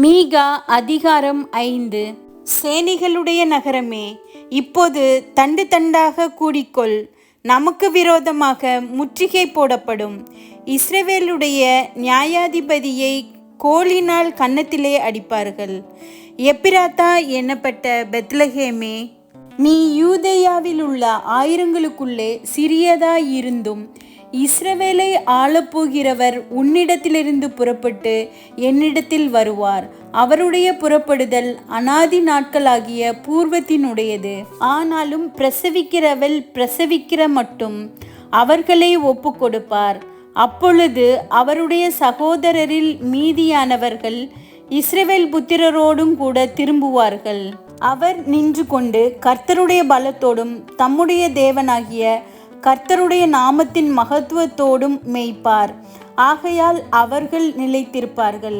மீகா அதிகாரம் 5. சேனைகளுடைய நகரமே, இப்போது தண்டு தண்டாக கூடிக்கொள். நமக்கு விரோதமாக முற்றுகை போடப்படும். இஸ்ரவேலுடைய நியாயாதிபதியை கோலினால் கன்னத்திலே அடிப்பார்கள். எப்பிராத்தா என்னப்பட்ட பெத்லகேமே, நீ யூதேயாவில் உள்ள ஆயிரங்களுக்குள்ளே சிறியதாயிருந்தும் இஸ்ரவேலை ஆளப்போகிறவர் உன்னிடத்திலிருந்து புறப்பட்டு என்னிடத்தில் வருவார். அவருடைய புறப்படுதல் அநாதி நாட்களாகிய பூர்வத்தினுடையது. ஆனாலும் பிரசவிக்கிறவள் பிரசவிக்கிற மட்டும் அவர்களை ஒப்பு கொடுப்பார். அப்பொழுது அவருடைய சகோதரரில் மீதியானவர்கள் இஸ்ரவேல் புத்திரரோடும் கூட திரும்புவார்கள். அவர் நின்று கொண்டு கர்த்தருடைய பலத்தோடும் தம்முடைய தேவனாகிய கர்த்தருடைய நாமத்தின் மகத்துவத்தோடும் மேய்ப்பார். ஆகையால் அவர்கள் நிலைத்திருப்பார்கள்.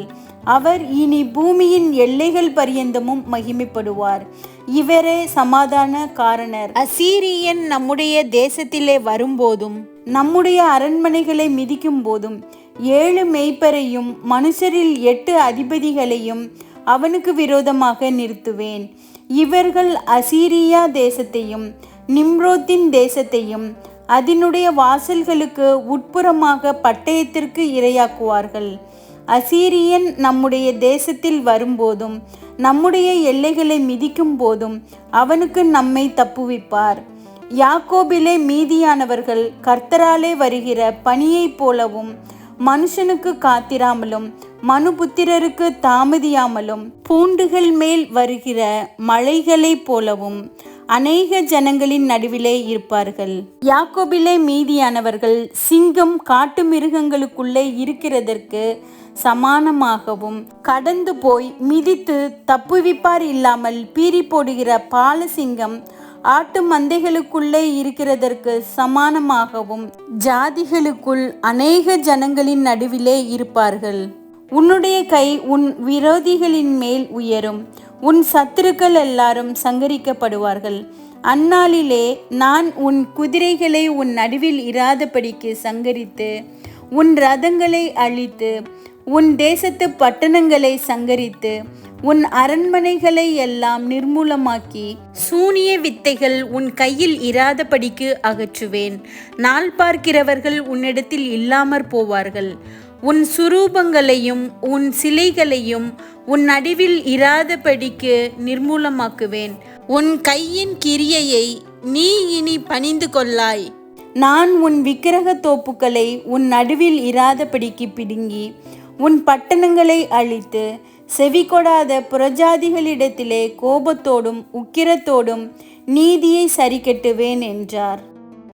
அவர் இனி பூமியின் எல்லைகள் பரியந்தமும் மகிமைப்படுவார். இவரே சமாதான காரணர். அசீரியன் நம்முடைய தேசத்திலே வரும்போதும் நம்முடைய அரண்மனைகளை மிதிக்கும் போதும் 7 மேய்ப்பரையும் மனுஷரில் 8 அதிபதிகளையும் அவனுக்கு விரோதமாக நிறுத்துவேன். இவர்கள் அசீரியா தேசத்தையும் நிம்ரோத்தின் தேசத்தையும் அதனுடைய வாசல்களுக்கு உட்புறமாக பட்டயத்திற்கு இரையாக்குவார்கள். அசீரியன் நம்முடைய தேசத்தில் வரும்போதும் நம்முடைய எல்லைகளை மிதிக்கும் போதும் அவனுக்கு நம்மை தப்புவிப்பார். யாக்கோபிலே மீதியானவர்கள் கர்த்தராலே வருகிற பனியைப் போலவும் மனுஷனுக்கு காத்திராமலும் மனுபுத்திரருக்கு தாமதியாமலும் பூண்டுகள் மேல் வருகிற மழைகளைப் போலவும் அநேக ஜனங்களின் நடுவிலே இருப்பார்கள். யாக்கோபிலே மீதியானவர்கள் சிங்கம் காட்டு மிருகங்களுக்குள்ளே இருக்கிறதற்கு சமானமாகவும் கடந்து போய் மிதித்து தப்புவிப்பார் இல்லாமல் பீறி போடுகிற பாலசிங்கம் ஆட்டு மந்தைகளுக்குள்ளே இருக்கிறதற்கு சமானமாகவும் ஜாதிகளுக்குள் அநேக ஜனங்களின் நடுவிலே இருப்பார்கள். உன்னுடைய கை உன் விரோதிகளின் மேல் உயரும். உன் சத்துருக்கள் எல்லாரும் சங்கரிக்கப்படுவார்கள். அந்நாளிலே நான் உன் குதிரைகளை உன் நடுவில் இராதபடிக்கு சங்கரித்து உன் ரதங்களை அழித்து உன் தேசத்து பட்டணங்களை சங்கரித்து உன் அரண்மனைகளை எல்லாம் நிர்மூலமாக்கி சூனிய வித்தைகள் உன் கையில் இராதபடிக்கு அகற்றுவேன். நாள் பார்க்கிறவர்கள் உன்னிடத்தில் இல்லாமற் போவார்கள். உன் சுரூபங்களையும் உன் சிலைகளையும் உன் நடுவில் இராதபடிக்கு நிர்மூலமாக்குவேன். உன் கையின் கிரியையை நீ இனி பணிந்து கொள்ளாய். நான் உன் விக்கிரக தோப்புக்களை உன் நடுவில் இராதபடிக்கு பிடுங்கி உன் பட்டணங்களை அழித்து செவிகொடாத புறஜாதிகளிடத்திலே கோபத்தோடும் உக்கிரத்தோடும் நீதியை சரிக்கட்டுவேன் என்றார்.